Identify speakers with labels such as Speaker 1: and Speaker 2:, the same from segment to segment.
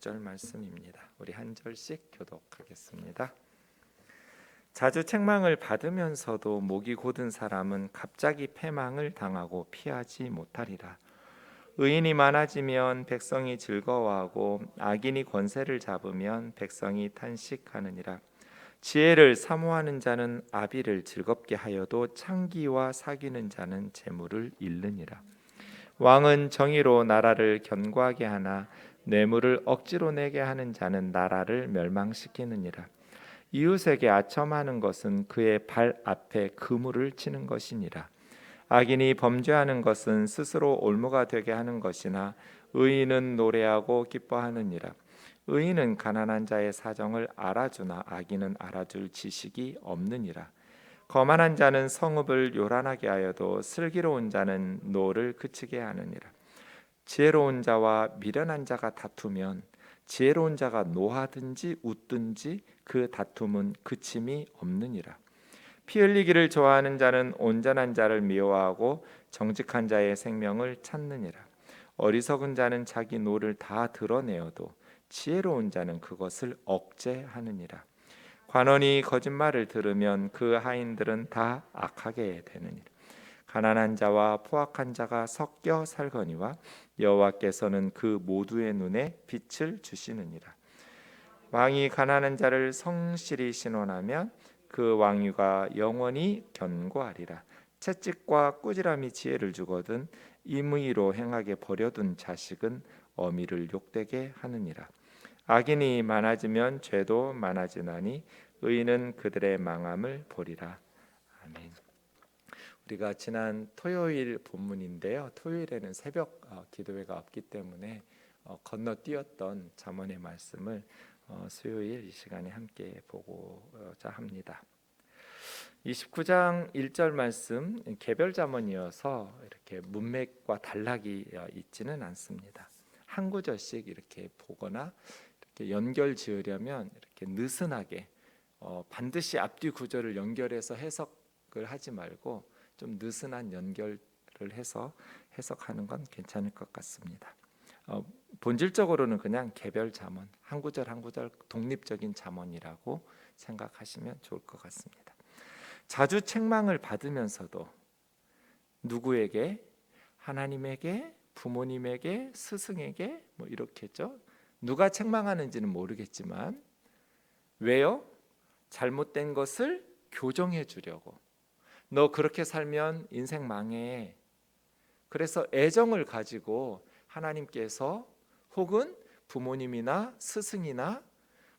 Speaker 1: 6절 말씀입니다. 우리 한 절씩 교독하겠습니다. 자주 책망을 받으면서도 목이 곧은 사람은 갑자기 패망을 당하고 피하지 못하리라. 의인이 많아지면 백성이 즐거워하고 악인이 권세를 잡으면 백성이 탄식하느니라. 지혜를 사모하는 자는 아비를 즐겁게 하여도 창기와 사귀는 자는 재물을 잃느니라. 왕은 정의로 나라를 견고하게 하나 뇌물을 억지로 내게 하는 자는 나라를 멸망시키느니라. 이웃에게 아첨하는 것은 그의 발 앞에 그물을 치는 것이니라. 악인이 범죄하는 것은 스스로 올무가 되게 하는 것이나 의인은 노래하고 기뻐하느니라. 의인은 가난한 자의 사정을 알아주나 악인은 알아줄 지식이 없느니라. 거만한 자는 성읍을 요란하게 하여도 슬기로운 자는 노를 그치게 하느니라. 지혜로운 자와 미련한 자가 다투면 지혜로운 자가 노하든지 웃든지 그 다툼은 그침이 없느니라. 피 흘리기를 좋아하는 자는 온전한 자를 미워하고 정직한 자의 생명을 찾느니라. 어리석은 자는 자기 노를 다 드러내어도 지혜로운 자는 그것을 억제하느니라. 관원이 거짓말을 들으면 그 하인들은 다 악하게 되느니라. 가난한 자와 포악한 자가 섞여 살거니와 여호와께서는 그 모두의 눈에 빛을 주시느니라. 왕이 가난한 자를 성실히 신원하면 그 왕위가 영원히 견고하리라. 채찍과 꾸지람이 지혜를 주거든 임의로 행하게 버려둔 자식은 어미를 욕되게 하느니라. 악인이 많아지면 죄도 많아지나니 의인은 그들의 망함을 보리라. 아멘. 우리가 지난 토요일 본문인데요. 토요일에는 새벽 기도회가 없기 때문에 건너뛰었던 잠언의 말씀을 수요일 이 시간에 함께 보고자 합니다. 29장 1절 말씀 개별 잠언이어서 이렇게 문맥과 단락이 있지는 않습니다. 한 구절씩 이렇게 보거나 이렇게 연결 지으려면 이렇게 느슨하게 반드시 앞뒤 구절을 연결해서 해석을 하지 말고 좀 느슨한 연결을 해서 해석하는 건 괜찮을 것 같습니다. 본질적으로는 그냥 개별 잠언, 한 구절 한 구절 독립적인 잠언이라고 생각하시면 좋을 것 같습니다. 자주 책망을 받으면서도 누구에게? 하나님에게, 부모님에게, 스승에게 뭐 이렇겠죠. 누가 책망하는지는 모르겠지만 왜요? 잘못된 것을 교정해 주려고. 너 그렇게 살면 인생 망해. 그래서 애정을 가지고 하나님께서 혹은 부모님이나 스승이나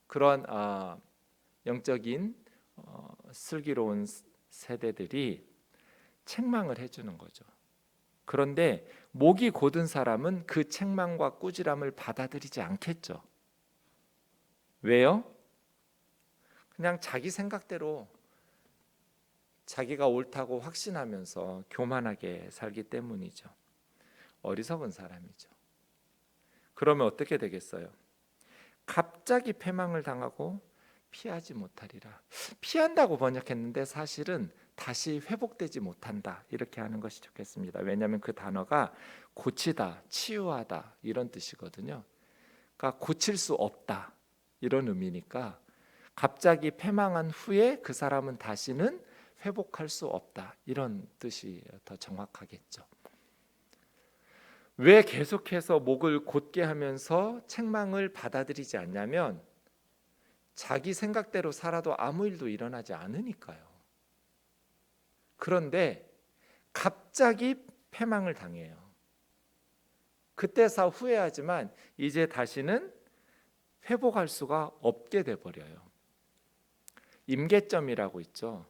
Speaker 1: 그런 영적인 슬기로운 세대들이 책망을 해주는 거죠. 그런데 목이 곧은 사람은 그 책망과 꾸지람을 받아들이지 않겠죠. 왜요? 그냥 자기 생각대로 자기가 옳다고 확신하면서 교만하게 살기 때문이죠. 어리석은 사람이죠. 그러면 어떻게 되겠어요? 갑자기 패망을 당하고 피하지 못하리라. 피한다고 번역했는데 사실은 다시 회복되지 못한다 이렇게 하는 것이 좋겠습니다. 왜냐하면 그 단어가 고치다, 치유하다 이런 뜻이거든요. 그러니까 고칠 수 없다 이런 의미니까 갑자기 패망한 후에 그 사람은 다시는 회복할 수 없다 이런 뜻이 더 정확하겠죠. 왜 계속해서 목을 곧게 하면서 책망을 받아들이지 않냐면 자기 생각대로 살아도 아무 일도 일어나지 않으니까요. 그런데 갑자기 패망을 당해요. 그때서 후회하지만 이제 다시는 회복할 수가 없게 돼버려요. 임계점이라고 있죠.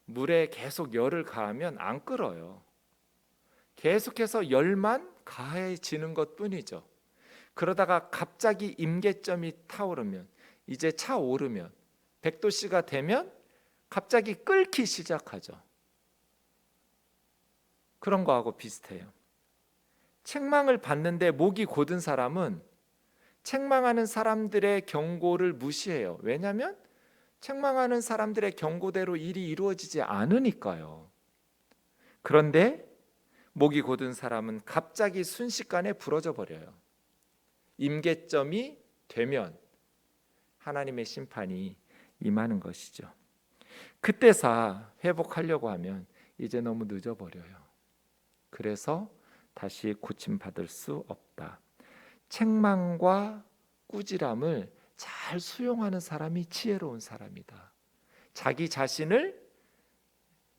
Speaker 1: 물에 계속 열을 가하면 안 끓어요. 계속해서 열만 가해지는 것뿐이죠. 그러다가 갑자기 임계점이 타오르면 이제 차오르면 100도씨가 되면 갑자기 끓기 시작하죠. 그런 거하고 비슷해요. 책망을 받는데 목이 곧은 사람은 책망하는 사람들의 경고를 무시해요. 왜냐하면 책망하는 사람들의 경고대로 일이 이루어지지 않으니까요. 그런데 목이 곧은 사람은 갑자기 순식간에 부러져 버려요. 임계점이 되면 하나님의 심판이 임하는 것이죠. 그때서 회복하려고 하면 이제 너무 늦어버려요. 그래서 다시 고침받을 수 없다. 책망과 꾸지람을 잘 수용하는 사람이 지혜로운 사람이다. 자기 자신을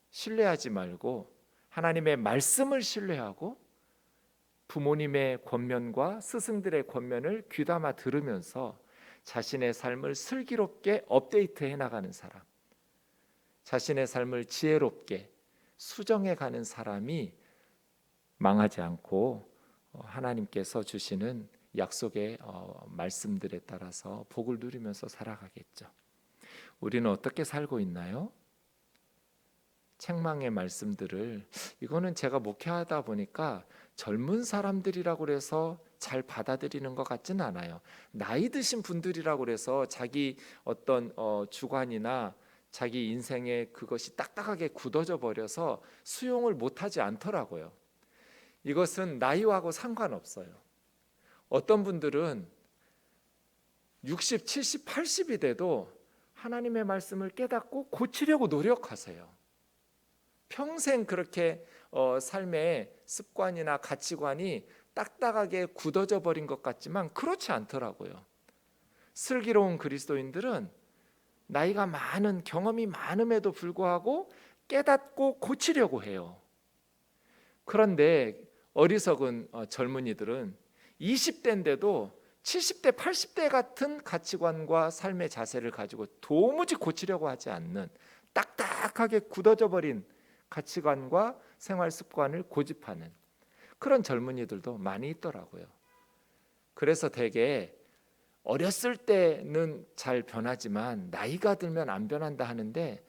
Speaker 1: 신뢰하지 말고 하나님의 말씀을 신뢰하고 부모님의 권면과 스승들의 권면을 귀담아 들으면서 자신의 삶을 슬기롭게 업데이트해 나가는 사람, 자신의 삶을 지혜롭게 수정해 가는 사람이 망하지 않고 하나님께서 주시는 약속의 말씀들에 따라서 복을 누리면서 살아가겠죠. 우리는 어떻게 살고 있나요? 책망의 말씀들을, 이거는 제가 목회하다 보니까 젊은 사람들이라고 해서 잘 받아들이는 것 같지는 않아요. 나이 드신 분들이라고 해서 자기 어떤 주관이나 자기 인생에 그것이 딱딱하게 굳어져 버려서 수용을 못하지 않더라고요. 이것은 나이하고 상관없어요. 어떤 분들은 60, 70, 80이 돼도 하나님의 말씀을 깨닫고 고치려고 노력하세요. 평생 그렇게 삶의 습관이나 가치관이 딱딱하게 굳어져 버린 것 같지만 그렇지 않더라고요. 슬기로운 그리스도인들은 나이가 많은, 경험이 많음에도 불구하고 깨닫고 고치려고 해요. 그런데 어리석은 젊은이들은 20대인데도 70대, 80대 같은 가치관과 삶의 자세를 가지고 도무지 고치려고 하지 않는, 딱딱하게 굳어져 버린 가치관과 생활 습관을 고집하는 그런 젊은이들도 많이 있더라고요. 그래서 대개 어렸을 때는 잘 변하지만 나이가 들면 안 변한다 하는데,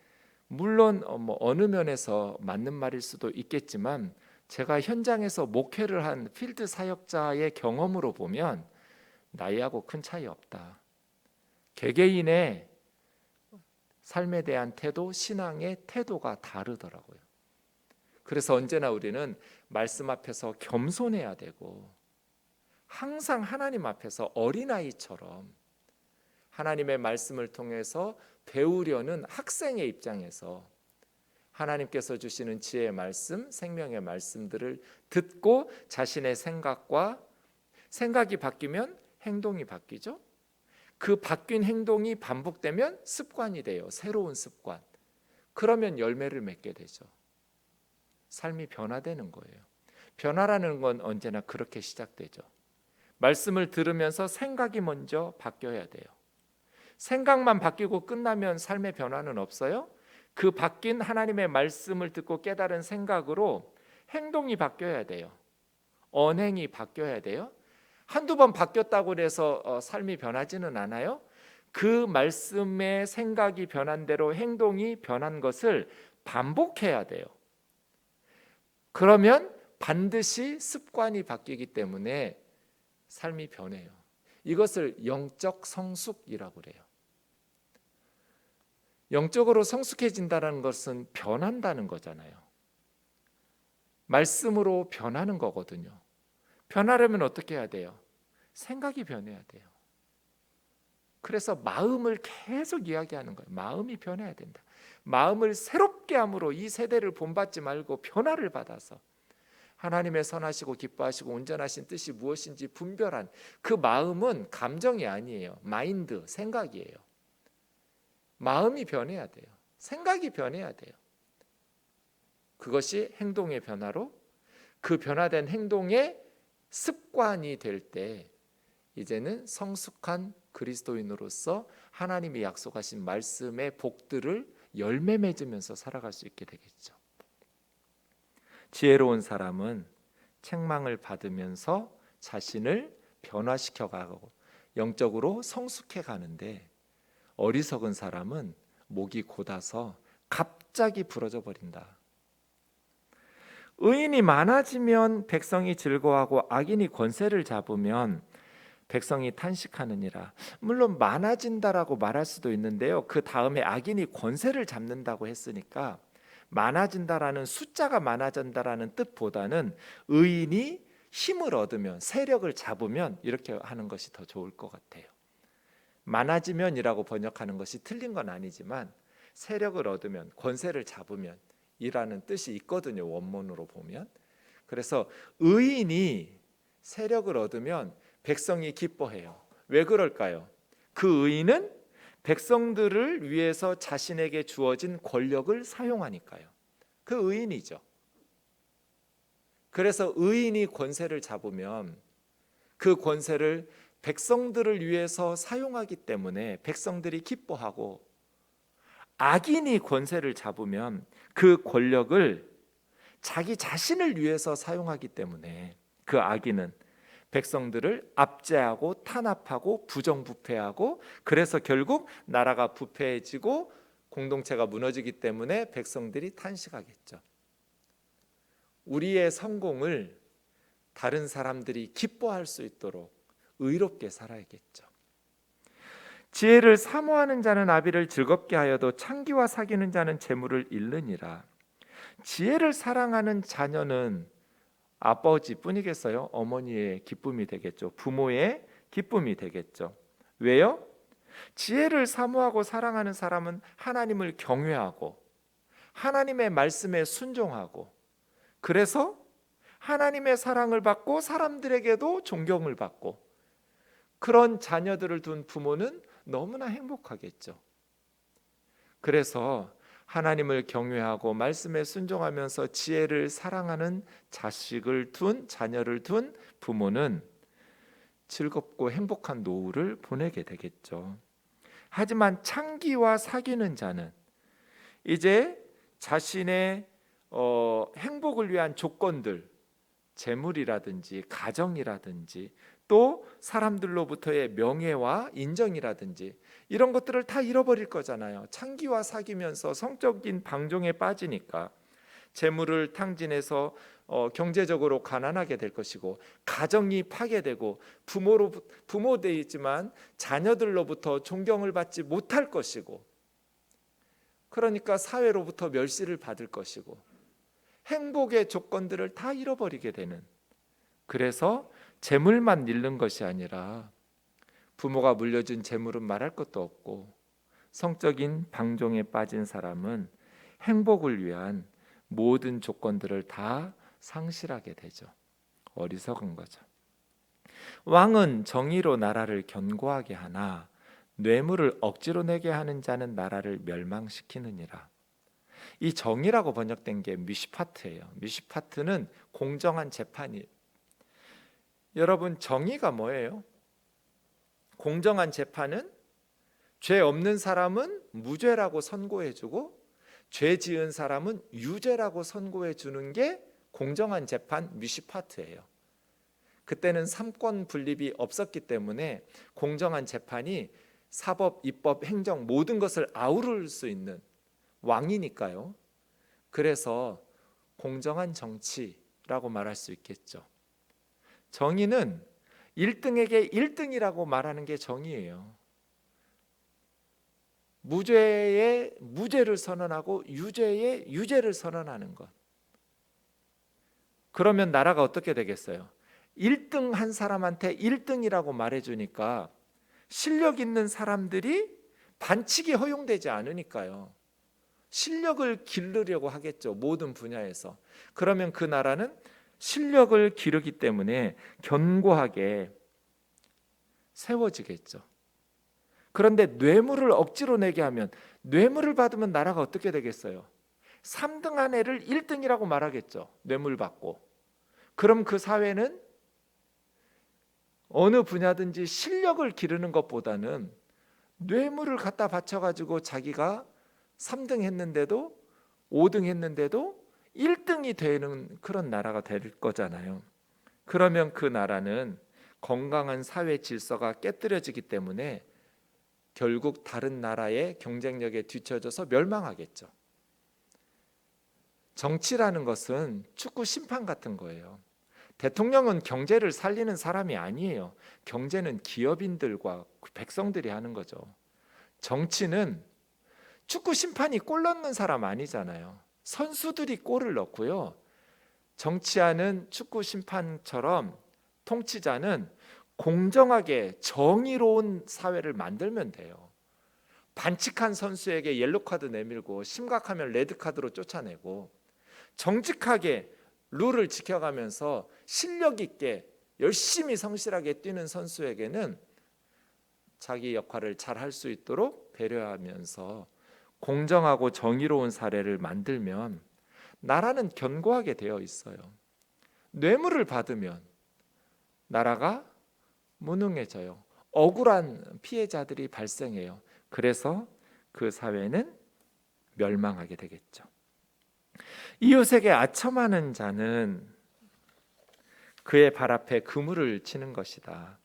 Speaker 1: 물론 어느 면에서 맞는 말일 수도 있겠지만 제가 현장에서 목회를 한 필드 사역자의 경험으로 보면 나이하고 큰 차이 없다. 개개인의 삶에 대한 태도, 신앙의 태도가 다르더라고요. 그래서 언제나 우리는 말씀 앞에서 겸손해야 되고, 항상 하나님 앞에서 어린아이처럼 하나님의 말씀을 통해서 배우려는 학생의 입장에서 하나님께서 주시는 지혜의 말씀, 생명의 말씀들을 듣고 자신의 생각이 바뀌면 행동이 바뀌죠. 그 바뀐 행동이 반복되면 습관이 돼요. 새로운 습관. 그러면 열매를 맺게 되죠. 삶이 변화되는 거예요. 변화라는 건 언제나 그렇게 시작되죠. 말씀을 들으면서 생각이 먼저 바뀌어야 돼요. 생각만 바뀌고 끝나면 삶의 변화는 없어요. 그 바뀐 하나님의 말씀을 듣고 깨달은 생각으로 행동이 바뀌어야 돼요. 언행이 바뀌어야 돼요. 한두 번 바뀌었다고 해서 삶이 변하지는 않아요. 그 말씀의 생각이 변한 대로 행동이 변한 것을 반복해야 돼요. 그러면 반드시 습관이 바뀌기 때문에 삶이 변해요. 이것을 영적 성숙이라고 그래요. 영적으로 성숙해진다는 것은 변한다는 거잖아요. 말씀으로 변하는 거거든요. 변하려면 어떻게 해야 돼요? 생각이 변해야 돼요. 그래서 마음을 계속 이야기하는 거예요. 마음이 변해야 된다. 마음을 새롭게 함으로 이 세대를 본받지 말고 변화를 받아서 하나님의 선하시고 기뻐하시고 온전하신 뜻이 무엇인지 분별한 그 마음은 감정이 아니에요. 마인드, 생각이에요. 마음이 변해야 돼요. 생각이 변해야 돼요. 그것이 행동의 변화로, 그 변화된 행동의 습관이 될 때 이제는 성숙한 그리스도인으로서 하나님이 약속하신 말씀의 복들을 열매 맺으면서 살아갈 수 있게 되겠죠. 지혜로운 사람은 책망을 받으면서 자신을 변화시켜 가고 영적으로 성숙해 가는데, 어리석은 사람은 목이 곧아서 갑자기 부러져 버린다. 의인이 많아지면 백성이 즐거워하고 악인이 권세를 잡으면 백성이 탄식하느니라. 물론 많아진다라고 말할 수도 있는데요, 그 다음에 악인이 권세를 잡는다고 했으니까 많아진다라는, 숫자가 많아진다라는 뜻보다는 의인이 힘을 얻으면, 세력을 잡으면, 이렇게 하는 것이 더 좋을 것 같아요. 많아지면이라고 번역하는 것이 틀린 건 아니지만 세력을 얻으면, 권세를 잡으면 이라는 뜻이 있거든요, 원문으로 보면. 그래서 의인이 세력을 얻으면 백성이 기뻐해요. 왜 그럴까요? 그 의인은 백성들을 위해서 자신에게 주어진 권력을 사용하니까요. 그 의인이죠. 그래서 의인이 권세를 잡으면 그 권세를 백성들을 위해서 사용하기 때문에 백성들이 기뻐하고, 악인이 권세를 잡으면 그 권력을 자기 자신을 위해서 사용하기 때문에 그 악인은 백성들을 압제하고 탄압하고 부정부패하고, 그래서 결국 나라가 부패해지고 공동체가 무너지기 때문에 백성들이 탄식하겠죠. 우리의 성공을 다른 사람들이 기뻐할 수 있도록 의롭게 살아야겠죠. 지혜를 사모하는 자는 아비를 즐겁게 하여도 창기와 사귀는 자는 재물을 잃느니라. 지혜를 사랑하는 자녀는 아버지뿐이겠어요? 어머니의 기쁨이 되겠죠. 부모의 기쁨이 되겠죠. 왜요? 지혜를 사모하고 사랑하는 사람은 하나님을 경외하고 하나님의 말씀에 순종하고, 그래서 하나님의 사랑을 받고 사람들에게도 존경을 받고, 그런 자녀들을 둔 부모는 너무나 행복하겠죠. 그래서 하나님을 경외하고 말씀에 순종하면서 지혜를 사랑하는 자녀를 둔 부모는 즐겁고 행복한 노후를 보내게 되겠죠. 하지만 창기와 사귀는 자는 이제 자신의 행복을 위한 조건들, 재물이라든지 가정이라든지 또 사람들로부터의 명예와 인정이라든지 이런 것들을 다 잃어버릴 거잖아요. 창기와 사귀면서 성적인 방종에 빠지니까 재물을 탕진해서 경제적으로 가난하게 될 것이고, 가정이 파괴되고 부모 되지만 자녀들로부터 존경을 받지 못할 것이고, 그러니까 사회로부터 멸시를 받을 것이고, 행복의 조건들을 다 잃어버리게 되는, 그래서 재물만 잃는 것이 아니라 부모가 물려준 재물은 말할 것도 없고, 성적인 방종에 빠진 사람은 행복을 위한 모든 조건들을 다 상실하게 되죠. 어리석은 거죠. 왕은 정의로 나라를 견고하게 하나 뇌물을 억지로 내게 하는 자는 나라를 멸망시키느니라. 이 정의라고 번역된 게 미시파트예요. 미시파트는 공정한 재판이에요. 여러분, 정의가 뭐예요? 공정한 재판은 죄 없는 사람은 무죄라고 선고해주고 죄 지은 사람은 유죄라고 선고해주는 게 공정한 재판, 미시파트예요. 그때는 삼권 분립이 없었기 때문에 공정한 재판이 사법, 입법, 행정 모든 것을 아우를 수 있는 왕이니까요. 그래서 공정한 정치라고 말할 수 있겠죠. 정의는 1등에게 1등이라고 말하는 게 정의예요. 무죄에 무죄를 선언하고 유죄에 유죄를 선언하는 것. 그러면 나라가 어떻게 되겠어요? 1등 한 사람한테 1등이라고 말해주니까 실력 있는 사람들이 반칙이 허용되지 않으니까요. 실력을 기르려고 하겠죠. 모든 분야에서. 그러면 그 나라는 실력을 기르기 때문에 견고하게 세워지겠죠. 그런데 뇌물을 억지로 내게 하면, 뇌물을 받으면 나라가 어떻게 되겠어요? 3등 한 애를 1등이라고 말하겠죠. 뇌물 받고. 그럼 그 사회는 어느 분야든지 실력을 기르는 것보다는 뇌물을 갖다 바쳐가지고 자기가 3등 했는데도 5등 했는데도 1등이 되는 그런 나라가 될 거잖아요. 그러면 그 나라는 건강한 사회 질서가 깨뜨려지기 때문에 결국 다른 나라의 경쟁력에 뒤처져서 멸망하겠죠. 정치라는 것은 축구 심판 같은 거예요. 대통령은 경제를 살리는 사람이 아니에요. 경제는 기업인들과 백성들이 하는 거죠. 정치는 축구 심판이 골 넣는 사람 아니잖아요. 선수들이 골을 넣고요. 정치하는 축구 심판처럼 통치자는 공정하게 정의로운 사회를 만들면 돼요. 반칙한 선수에게 옐로 카드 내밀고 심각하면 레드 카드로 쫓아내고, 정직하게 룰을 지켜가면서 실력 있게 열심히 성실하게 뛰는 선수에게는 자기 역할을 잘 할 수 있도록 배려하면서 공정하고 정의로운 사회를 만들면 나라는 견고하게 되어 있어요. 뇌물을 받으면 나라가 무능해져요. 억울한 피해자들이 발생해요. 그래서 그 사회는 멸망하게 되겠죠. 이웃에게 아첨하는 자는 그의 발 앞에 그물을 치는 것이다.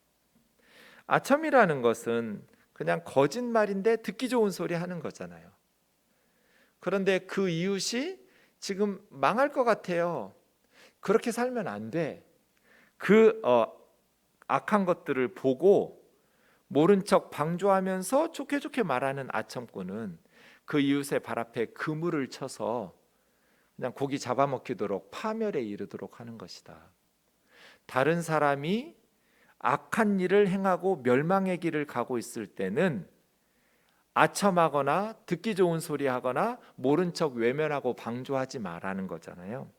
Speaker 1: 아첨이라는 것은 그냥 거짓말인데 듣기 좋은 소리 하는 거잖아요. 그런데 그 이웃이 지금 망할 것 같아요. 그렇게 살면 안 돼. 그 악한 것들을 보고 모른 척 방조하면서 좋게 좋게 말하는 아첨꾼은 그 이웃의 발 앞에 그물을 쳐서 그냥 고기 잡아먹히도록 파멸에 이르도록 하는 것이다. 다른 사람이 악한 일을 행하고 멸망의 길을 가고 있을 때는 아첨하거나 듣기 좋은 소리 하거나 모른 척 외면하고 방조하지 말라는 거잖아요.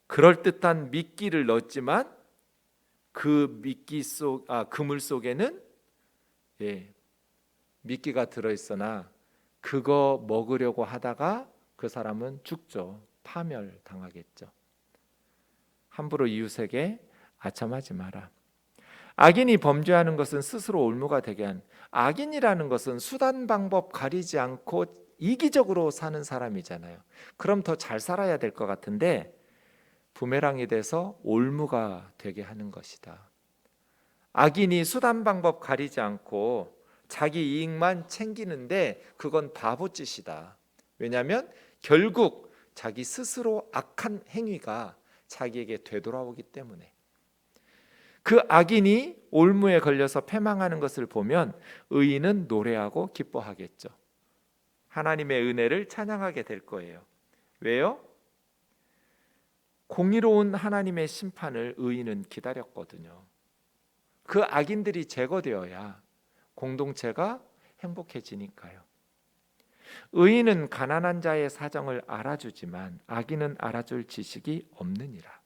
Speaker 1: 그럴듯한 미끼를 넣었지만 그 그물 속에는 미끼가 들어있으나 그거 먹으려고 하다가 그 사람은 죽죠. 파멸당하겠죠. 함부로 이웃에게 아첨하지 마라. 악인이 범죄하는 것은 스스로 올무가 되게 한, 악인이라는 것은 수단 방법 가리지 않고 이기적으로 사는 사람이잖아요. 그럼 더 잘 살아야 될 것 같은데 부메랑이 돼서 올무가 되게 하는 것이다. 악인이 수단 방법 가리지 않고 자기 이익만 챙기는데 그건 바보짓이다. 왜냐하면 결국 자기 스스로 악한 행위가 자기에게 되돌아오기 때문에. 그 악인이 올무에 걸려서 패망하는 것을 보면 의인은 노래하고 기뻐하겠죠. 하나님의 은혜를 찬양하게 될 거예요. 왜요? 공의로운 하나님의 심판을 의인은 기다렸거든요. 그 악인들이 제거되어야 공동체가 행복해지니까요. 의인은 가난한 자의 사정을 알아주지만 악인은 알아줄 지식이 없느니라.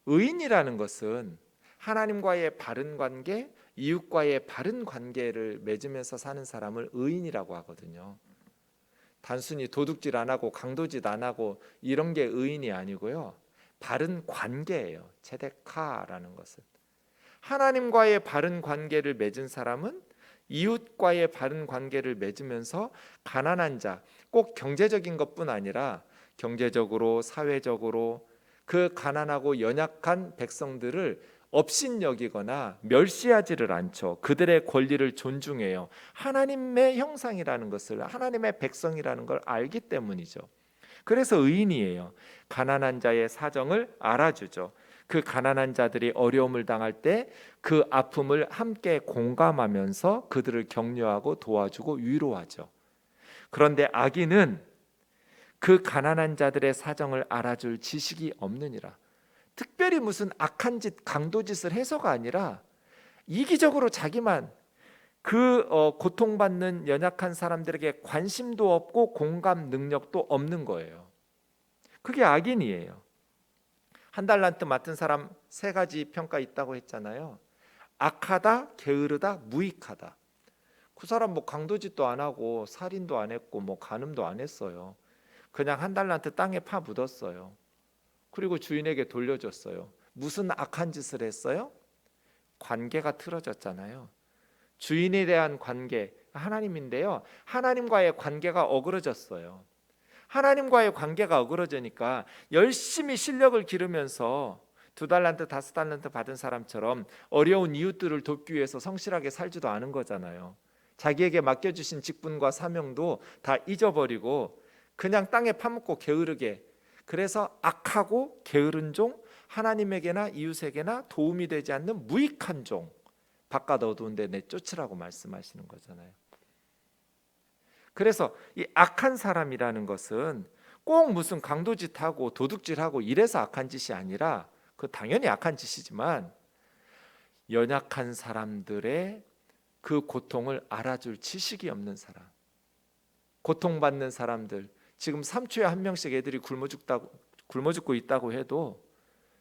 Speaker 1: 의인이라는 것은 하나님과의 바른 관계, 이웃과의 바른 관계를 맺으면서 사는 사람을 의인이라고 하거든요. 단순히 도둑질 안 하고 강도짓 안 하고 이런 게 의인이 아니고요. 바른 관계예요. 체데카라는 것은. 하나님과의 바른 관계를 맺은 사람은 이웃과의 바른 관계를 맺으면서 가난한 자, 꼭 경제적인 것뿐 아니라 경제적으로, 사회적으로 그 가난하고 연약한 백성들을 업신여기거나 멸시하지를 않죠. 그들의 권리를 존중해요. 하나님의 형상이라는 것을, 하나님의 백성이라는 걸 알기 때문이죠. 그래서 의인이에요. 가난한 자의 사정을 알아주죠. 그 가난한 자들이 어려움을 당할 때 그 아픔을 함께 공감하면서 그들을 격려하고 도와주고 위로하죠. 그런데 악인은 그 가난한 자들의 사정을 알아줄 지식이 없느니라. 특별히 무슨 악한 짓, 강도짓을 해서가 아니라 이기적으로 자기만 그 고통받는 연약한 사람들에게 관심도 없고 공감 능력도 없는 거예요. 그게 악인이에요. 한 달란트 맡은 사람 3가지 평가 있다고 했잖아요. 악하다, 게으르다, 무익하다. 그 사람 뭐 강도짓도 안 하고 살인도 안 했고 뭐 간음도 안 했어요. 그냥 한 달란트 땅에 파 묻었어요. 그리고 주인에게 돌려줬어요. 무슨 악한 짓을 했어요? 관계가 틀어졌잖아요. 주인에 대한 관계, 하나님인데요. 하나님과의 관계가 어그러졌어요. 하나님과의 관계가 어그러지니까 열심히 실력을 기르면서 2달란트, 5달란트 받은 사람처럼 어려운 이웃들을 돕기 위해서 성실하게 살지도 않은 거잖아요. 자기에게 맡겨주신 직분과 사명도 다 잊어버리고 그냥 땅에 파묻고 게으르게, 그래서 악하고 게으른 종, 하나님에게나 이웃에게나 도움이 되지 않는 무익한 종, 바깥 어두운 데 내쫓으라고 말씀하시는 거잖아요. 그래서 이 악한 사람이라는 것은 꼭 무슨 강도짓하고 도둑질하고 이래서 악한 짓이 아니라, 그 당연히 악한 짓이지만 연약한 사람들의 그 고통을 알아줄 지식이 없는 사람, 고통받는 사람들, 지금 3초에 한 명씩 애들이 굶어 죽고 있다고 해도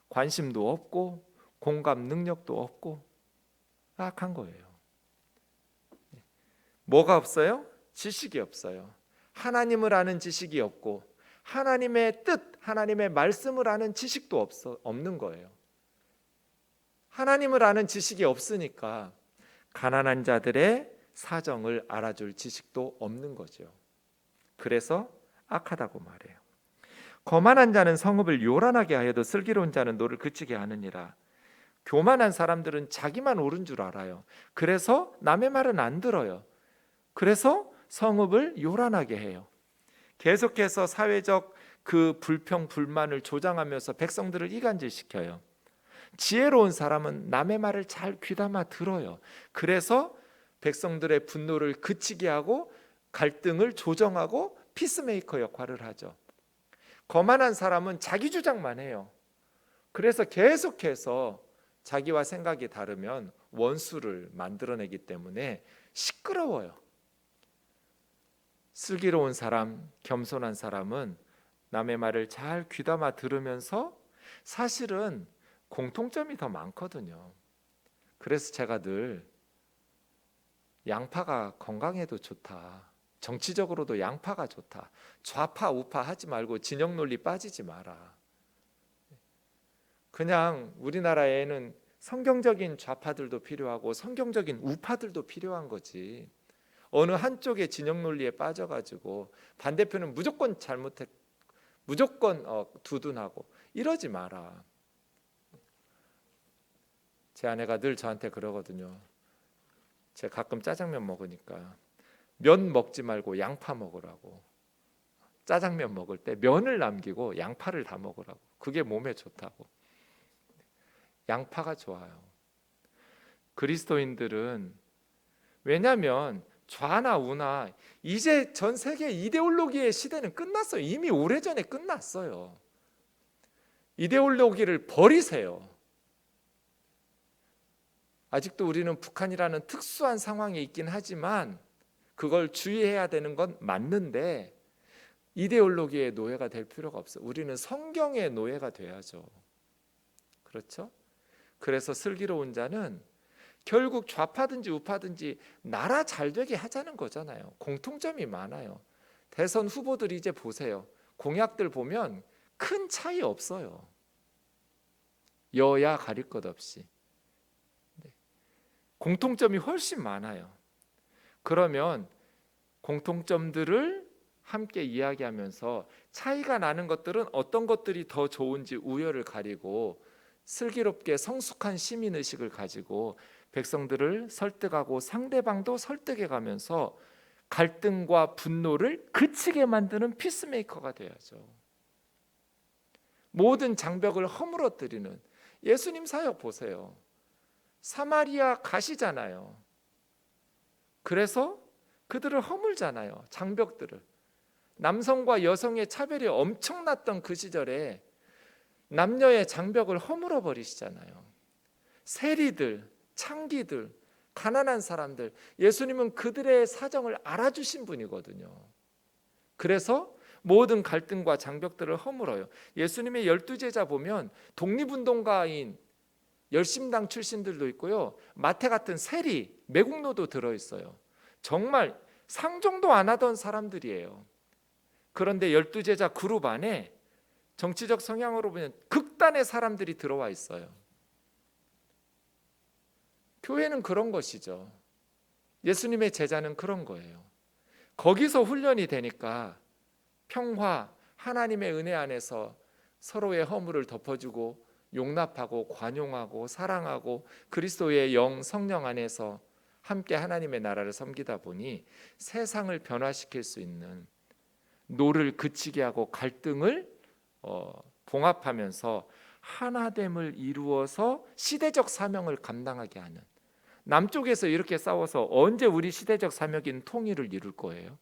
Speaker 1: 관심도 없고 공감 능력도 없고 악한 거예요. 뭐가 없어요? 지식이 없어요. 하나님을 아는 지식이 없고 하나님의 뜻, 하나님의 말씀을 아는 지식도 없는 거예요. 하나님을 아는 지식이 없으니까 가난한 자들의 사정을 알아줄 지식도 없는 거죠. 그래서 악하다고 말해요. 거만한 자는 성읍을 요란하게 하여도 슬기로운 자는 노를 그치게 하느니라. 교만한 사람들은 자기만 옳은 줄 알아요. 그래서 남의 말은 안 들어요. 그래서 성읍을 요란하게 해요. 계속해서 사회적 그 불평 불만을 조장하면서 백성들을 이간질시켜요. 지혜로운 사람은 남의 말을 잘 귀담아 들어요. 그래서 백성들의 분노를 그치게 하고 갈등을 조정하고 피스메이커 역할을 하죠. 거만한 사람은 자기 주장만 해요. 그래서 계속해서 자기와 생각이 다르면 원수를 만들어내기 때문에 시끄러워요. 슬기로운 사람, 겸손한 사람은 남의 말을 잘 귀담아 들으면서 사실은 공통점이 더 많거든요. 그래서 제가 늘 양파가 건강에도 좋다, 정치적으로도 양파가 좋다, 좌파 우파 하지 말고 진영 논리 빠지지 마라. 그냥 우리나라에는 성경적인 좌파들도 필요하고 성경적인 우파들도 필요한 거지, 어느 한쪽의 진영 논리에 빠져가지고 반대편은 무조건 잘못했, 무조건 두둔하고 이러지 마라. 제 아내가 늘 저한테 그러거든요. 제가 가끔 짜장면 먹으니까 면 먹지 말고 양파 먹으라고. 짜장면 먹을 때 면을 남기고 양파를 다 먹으라고. 그게 몸에 좋다고. 양파가 좋아요. 그리스도인들은, 왜냐하면 좌나 우나 이제 전 세계 이데올로기의 시대는 끝났어요. 이미 오래전에 끝났어요. 이데올로기를 버리세요. 아직도 우리는 북한이라는 특수한 상황에 있긴 하지만 그걸 주의해야 되는 건 맞는데 이데올로기의 노예가 될 필요가 없어요. 우리는 성경의 노예가 돼야죠. 그렇죠? 그래서 슬기로운 자는 결국 좌파든지 우파든지 나라 잘 되게 하자는 거잖아요. 공통점이 많아요. 대선 후보들 이제 보세요. 공약들 보면 큰 차이 없어요. 여야 가릴 것 없이. 공통점이 훨씬 많아요. 그러면 공통점들을 함께 이야기하면서 차이가 나는 것들은 어떤 것들이 더 좋은지 우열을 가리고 슬기롭게 성숙한 시민의식을 가지고 백성들을 설득하고 상대방도 설득해 가면서 갈등과 분노를 그치게 만드는 피스메이커가 돼야죠. 모든 장벽을 허물어뜨리는 예수님 사역 보세요. 사마리아 가시잖아요. 그래서 그들을 허물잖아요. 장벽들을. 남성과 여성의 차별이 엄청났던 그 시절에 남녀의 장벽을 허물어 버리시잖아요. 세리들, 창기들, 가난한 사람들, 예수님은 그들의 사정을 알아주신 분이거든요. 그래서 모든 갈등과 장벽들을 허물어요. 예수님의 12제자 보면 독립운동가인 열심당 출신들도 있고요, 마태 같은 세리, 매국노도 들어있어요. 정말 상종도 안 하던 사람들이에요. 그런데 12제자 그룹 안에 정치적 성향으로 보면 극단의 사람들이 들어와 있어요. 교회는 그런 것이죠. 예수님의 제자는 그런 거예요. 거기서 훈련이 되니까 평화, 하나님의 은혜 안에서 서로의 허물을 덮어주고 용납하고 관용하고 사랑하고 그리스도의 영 성령 안에서 함께 하나님의 나라를 섬기다 보니 세상을 변화시킬 수 있는, 노를 그치게 하고 갈등을 봉합하면서 하나됨을 이루어서 시대적 사명을 감당하게 하는, 남쪽에서 이렇게 싸워서 언제 우리 시대적 사명인 통일을 이룰 거예요?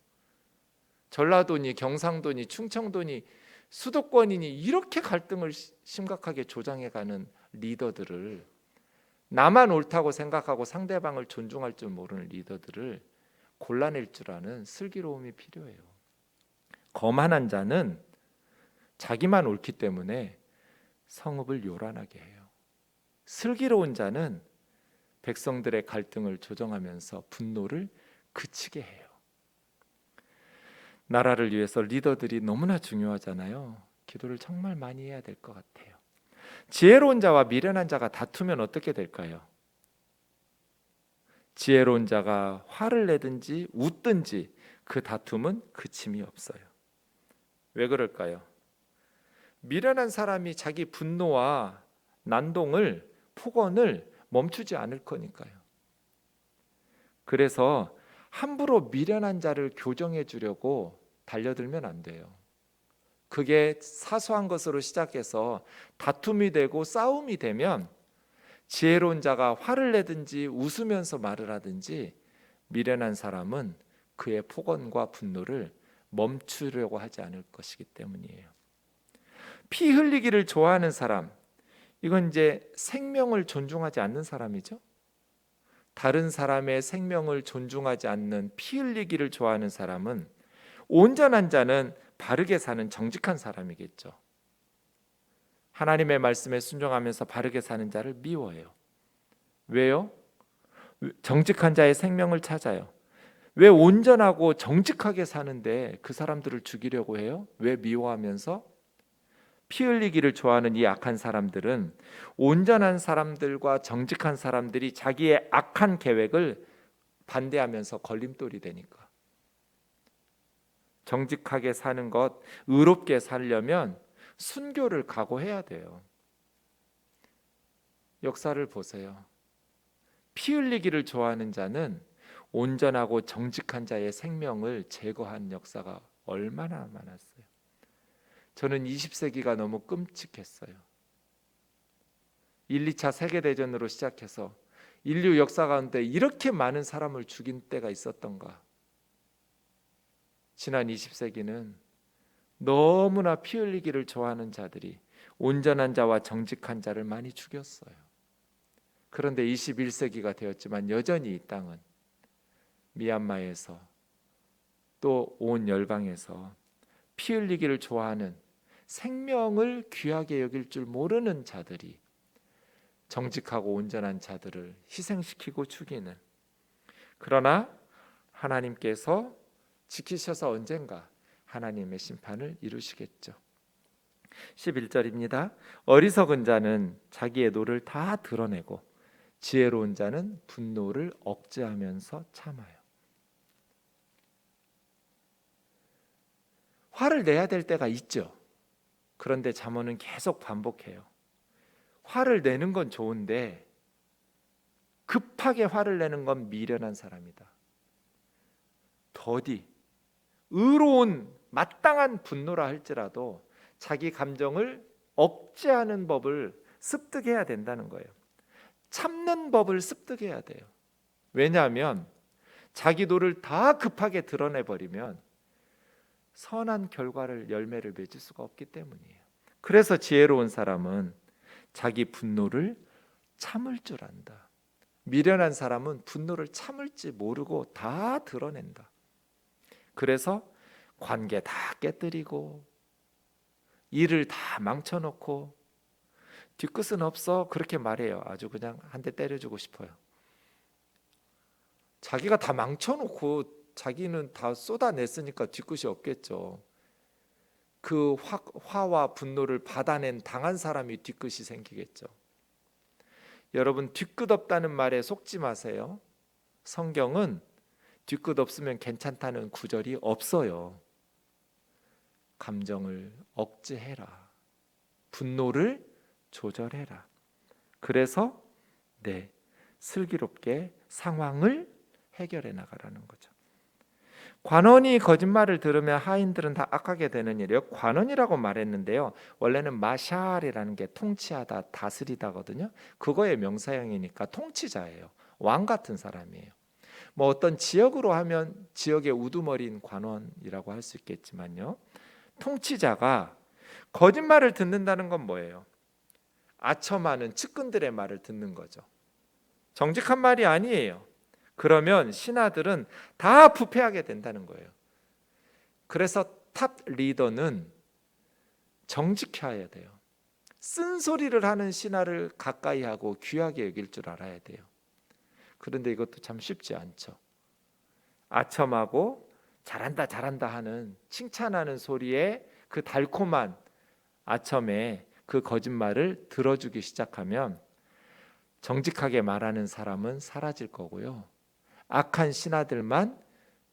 Speaker 1: 전라도니 경상도니 충청도니 수도권이니 이렇게 갈등을 심각하게 조장해가는 리더들을 나만 옳다고 생각하고 상대방을 존중할 줄 모르는 리더들을 골라낼 줄 아는 슬기로움이 필요해요. 거만한 자는 자기만 옳기 때문에 성읍을 요란하게 해요. 슬기로운 자는 백성들의 갈등을 조정하면서 분노를 그치게 해요. 나라를 위해서 리더들이 너무나 중요하잖아요. 기도를 정말 많이 해야 될 것 같아요. 지혜로운 자와 미련한 자가 다투면 어떻게 될까요? 지혜로운 자가 화를 내든지 웃든지 그 다툼은 그침이 없어요. 왜 그럴까요? 미련한 사람이 자기 분노와 난동을, 폭언을 멈추지 않을 거니까요. 그래서 함부로 미련한 자를 교정해 주려고 달려들면 안 돼요. 그게 사소한 것으로 시작해서 다툼이 되고 싸움이 되면 지혜로운 자가 화를 내든지 웃으면서 말을 하든지 미련한 사람은 그의 폭언과 분노를 멈추려고 하지 않을 것이기 때문이에요. 피 흘리기를 좋아하는 사람, 이건 이제 생명을 존중하지 않는 사람이죠. 다른 사람의 생명을 존중하지 않는 피 흘리기를 좋아하는 사람은, 온전한 자는 바르게 사는 정직한 사람이겠죠. 하나님의 말씀에 순종하면서 바르게 사는 자를 미워해요. 왜요? 정직한 자의 생명을 찾아요. 왜 온전하고 정직하게 사는데 그 사람들을 죽이려고 해요? 왜 미워하면서? 피 흘리기를 좋아하는 이 악한 사람들은 온전한 사람들과 정직한 사람들이 자기의 악한 계획을 반대하면서 걸림돌이 되니까. 정직하게 사는 것, 의롭게 살려면 순교를 각오해야 돼요. 역사를 보세요. 피 흘리기를 좋아하는 자는 온전하고 정직한 자의 생명을 제거한 역사가 얼마나 많았어요. 저는 20세기가 너무 끔찍했어요. 1, 2차 세계대전으로 시작해서 인류 역사 가운데 이렇게 많은 사람을 죽인 때가 있었던가. 지난 20세기는 너무나 피 흘리기를 좋아하는 자들이 온전한 자와 정직한 자를 많이 죽였어요. 그런데 21세기가 되었지만 여전히 이 땅은 미얀마에서 또 온 열방에서 피 흘리기를 좋아하는, 생명을 귀하게 여길 줄 모르는 자들이 정직하고 온전한 자들을 희생시키고 죽이는, 그러나 하나님께서 지키셔서 언젠가 하나님의 심판을 이루시겠죠. 11절입니다. 어리석은 자는 자기의 노를 다 드러내고 지혜로운 자는 분노를 억제하면서 참아요. 화를 내야 될 때가 있죠. 그런데 잠언은 계속 반복해요. 화를 내는 건 좋은데 급하게 화를 내는 건 미련한 사람이다. 더디 의로운 마땅한 분노라 할지라도 자기 감정을 억제하는 법을 습득해야 된다는 거예요. 참는 법을 습득해야 돼요. 왜냐하면 자기 노를 다 급하게 드러내버리면 선한 결과를, 열매를 맺을 수가 없기 때문이에요. 그래서 지혜로운 사람은 자기 분노를 참을 줄 안다. 미련한 사람은 분노를 참을지 모르고 다 드러낸다. 그래서 관계 다 깨뜨리고 일을 다 망쳐놓고 뒤끝은 없어 그렇게 말해요. 아주 그냥 한 대 때려주고 싶어요. 자기가 다 망쳐놓고 자기는 다 쏟아냈으니까 뒤끝이 없겠죠. 그 화와 분노를 받아낸 당한 사람이 뒤끝이 생기겠죠. 여러분, 뒤끝 없다는 말에 속지 마세요. 성경은 뒤끝 없으면 괜찮다는 구절이 없어요. 감정을 억제해라. 분노를 조절해라. 그래서 슬기롭게 상황을 해결해 나가라는 거죠. 관원이 거짓말을 들으면 하인들은 다 악하게 되는 일이에요. 관원이라고 말했는데요, 원래는 마샬이라는 게 통치하다, 다스리다거든요. 그거의 명사형이니까 통치자예요. 왕 같은 사람이에요. 뭐 어떤 지역으로 하면 지역의 우두머리인 관원이라고 할 수 있겠지만요, 통치자가 거짓말을 듣는다는 건 뭐예요? 아첨하는 측근들의 말을 듣는 거죠. 정직한 말이 아니에요. 그러면 신하들은 다 부패하게 된다는 거예요. 그래서 탑 리더는 정직해야 돼요. 쓴소리를 하는 신하를 가까이 하고 귀하게 여길 줄 알아야 돼요. 그런데 이것도 참 쉽지 않죠. 아첨하고 잘한다 잘한다 하는 칭찬하는 소리에 그 달콤한 아첨에 그 거짓말을 들어주기 시작하면 정직하게 말하는 사람은 사라질 거고요. 악한 신하들만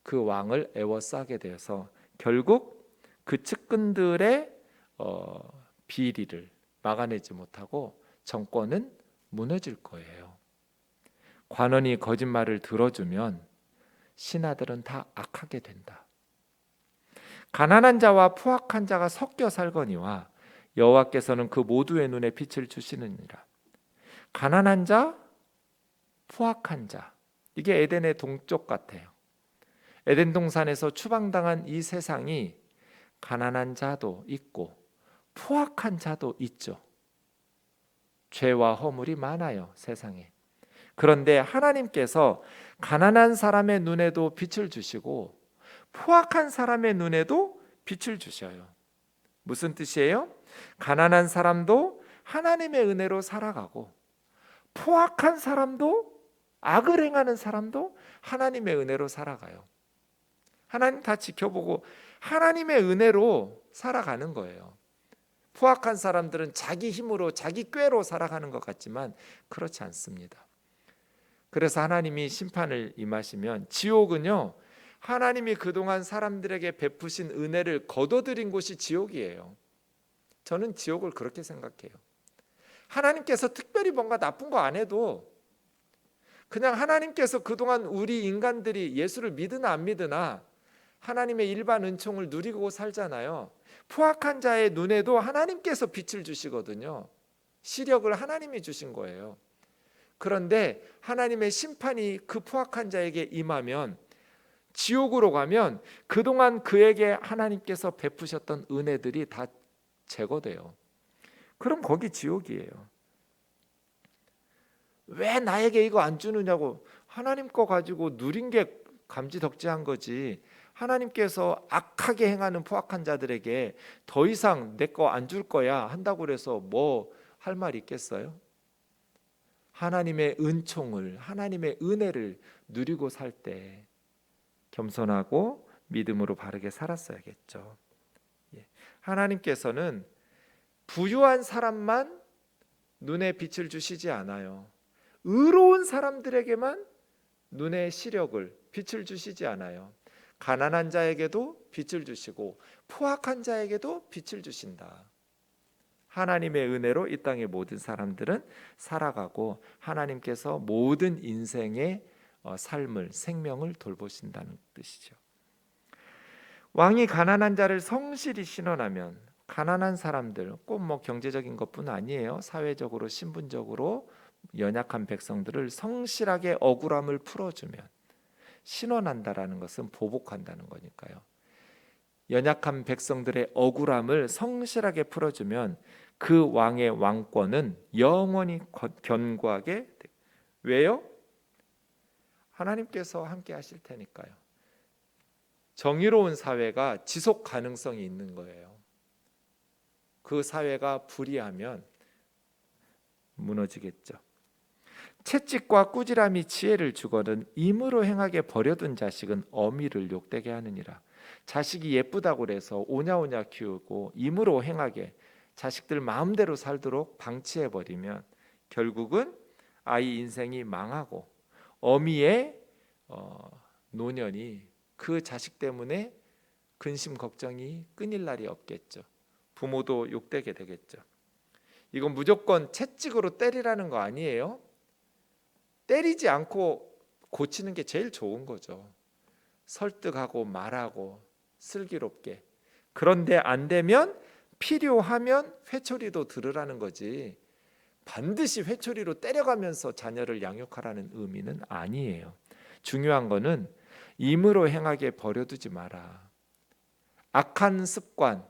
Speaker 1: 그 왕을 애워싸게 되어서 결국 그 측근들의 비리를 막아내지 못하고 정권은 무너질 거예요. 관원이 거짓말을 들어주면 신하들은 다 악하게 된다. 가난한 자와 포악한 자가 섞여 살거니와 여호와께서는 그 모두의 눈에 빛을 주시느니라. 가난한 자, 포악한 자, 이게 에덴의 동쪽 같아요. 에덴 동산에서 추방당한 이 세상이 가난한 자도 있고 포악한 자도 있죠. 죄와 허물이 많아요, 세상에. 그런데 하나님께서 가난한 사람의 눈에도 빛을 주시고 포악한 사람의 눈에도 빛을 주셔요. 무슨 뜻이에요? 가난한 사람도 하나님의 은혜로 살아가고 포악한 사람도, 악을 행하는 사람도 하나님의 은혜로 살아가요. 하나님 다 지켜보고 하나님의 은혜로 살아가는 거예요. 포악한 사람들은 자기 힘으로 자기 꾀로 살아가는 것 같지만 그렇지 않습니다. 그래서 하나님이 심판을 임하시면 지옥은요, 하나님이 그동안 사람들에게 베푸신 은혜를 거둬들인 곳이 지옥이에요. 저는 지옥을 그렇게 생각해요. 하나님께서 특별히 뭔가 나쁜 거 안 해도 그냥 하나님께서 그동안 우리 인간들이 예수를 믿으나 안 믿으나 하나님의 일반 은총을 누리고 살잖아요. 포악한 자의 눈에도 하나님께서 빛을 주시거든요. 시력을 하나님이 주신 거예요. 그런데 하나님의 심판이 그 포악한 자에게 임하면, 지옥으로 가면 그동안 그에게 하나님께서 베푸셨던 은혜들이 다 제거돼요. 그럼 거기 지옥이에요. 왜 나에게 이거 안 주느냐고, 하나님 거 가지고 누린 게 감지덕지한 거지. 하나님께서 악하게 행하는 포악한 자들에게 더 이상 내 거 안 줄 거야 한다고 그래서 뭐 할 말 있겠어요? 하나님의 은총을, 하나님의 은혜를 누리고 살 때 겸손하고 믿음으로 바르게 살았어야겠죠. 하나님께서는 부유한 사람만 눈에 빛을 주시지 않아요. 의로운 사람들에게만 눈의 시력을, 빛을 주시지 않아요. 가난한 자에게도 빛을 주시고 포악한 자에게도 빛을 주신다. 하나님의 은혜로 이 땅의 모든 사람들은 살아가고 하나님께서 모든 인생의 삶을, 생명을 돌보신다는 뜻이죠. 왕이 가난한 자를 성실히 신원하면, 가난한 사람들, 꼭 뭐 경제적인 것뿐 아니에요. 사회적으로, 신분적으로 연약한 백성들을 성실하게 억울함을 풀어주면, 신원한다라는 것은 보복한다는 거니까요. 연약한 백성들의 억울함을 성실하게 풀어주면 그 왕의 왕권은 영원히 견고하게 돼요. 왜요? 하나님께서 함께 하실 테니까요. 정의로운 사회가 지속 가능성이 있는 거예요. 그 사회가 불의하면 무너지겠죠. 채찍과 꾸지람이 지혜를 주거든 임으로 행하게 버려둔 자식은 어미를 욕되게 하느니라. 자식이 예쁘다고 해서 오냐오냐 키우고 임으로 행하게 자식들 마음대로 살도록 방치해버리면 결국은 아이 인생이 망하고 어미의 노년이 그 자식 때문에 근심 걱정이 끊일 날이 없겠죠. 부모도 욕되게 되겠죠. 이건 무조건 채찍으로 때리라는 거 아니에요. 때리지 않고 고치는 게 제일 좋은 거죠. 설득하고 말하고 슬기롭게. 그런데 안 되면 필요하면 회초리도 들으라는 거지, 반드시 회초리로 때려가면서 자녀를 양육하라는 의미는 아니에요. 중요한 거는 임으로 행하게 버려두지 마라. 악한 습관,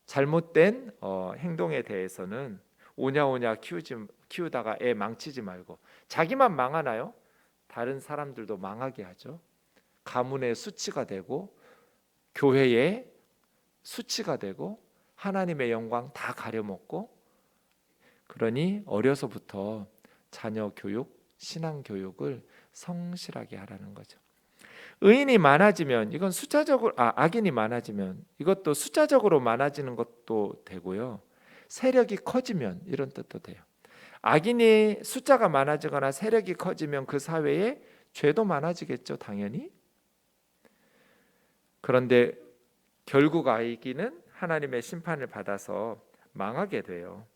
Speaker 1: 잘못된 행동에 대해서는 오냐오냐 키우지 키우다가 애 망치지 말고. 자기만 망하나요? 다른 사람들도 망하게 하죠. 가문의 수치가 되고 교회의 수치가 되고 하나님의 영광 다 가려먹고. 그러니 어려서부터 자녀 교육, 신앙 교육을 성실하게 하라는 거죠. 의인이 많아지면 이건 숫자적으로 악인이 많아지면 이것도 숫자적으로 많아지는 것도 되고요. 세력이 커지면 이런 뜻도 돼요. 악인이 숫자가 많아지거나 세력이 커지면 그 사회에 죄도 많아지겠죠, 당연히. 그런데 결국 악인은 하나님의 심판을 받아서 망하게 돼요.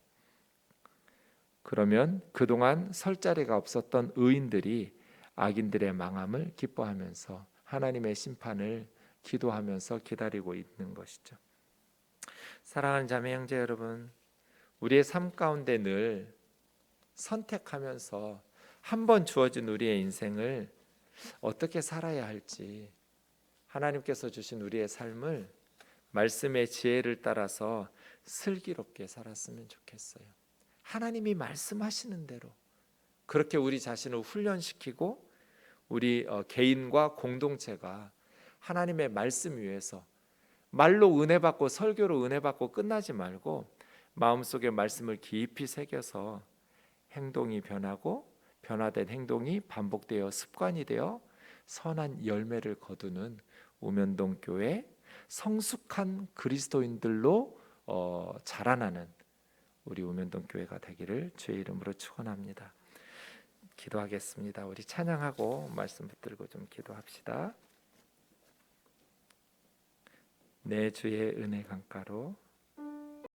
Speaker 1: 그러면 그동안 설 자리가 없었던 의인들이 악인들의 망함을 기뻐하면서 하나님의 심판을 기도하면서 기다리고 있는 것이죠. 사랑하는 자매 형제 여러분, 우리의 삶 가운데 늘 선택하면서 한 번 주어진 우리의 인생을 어떻게 살아야 할지, 하나님께서 주신 우리의 삶을 말씀의 지혜를 따라서 슬기롭게 살았으면 좋겠어요. 하나님이 말씀하시는 대로 그렇게 우리 자신을 훈련시키고 우리 개인과 공동체가 하나님의 말씀 위에서 말로 은혜 받고 설교로 은혜 받고 끝나지 말고 마음속에 말씀을 깊이 새겨서 행동이 변하고 변화된 행동이 반복되어 습관이 되어 선한 열매를 거두는 우면동 교회 성숙한 그리스도인들로 자라나는 우리 우면동 교회가 되기를 주의 이름으로 축원합니다. 기도하겠습니다. 우리 찬양하고 말씀 붙들고 좀 기도합시다. 내 주의 은혜 강가로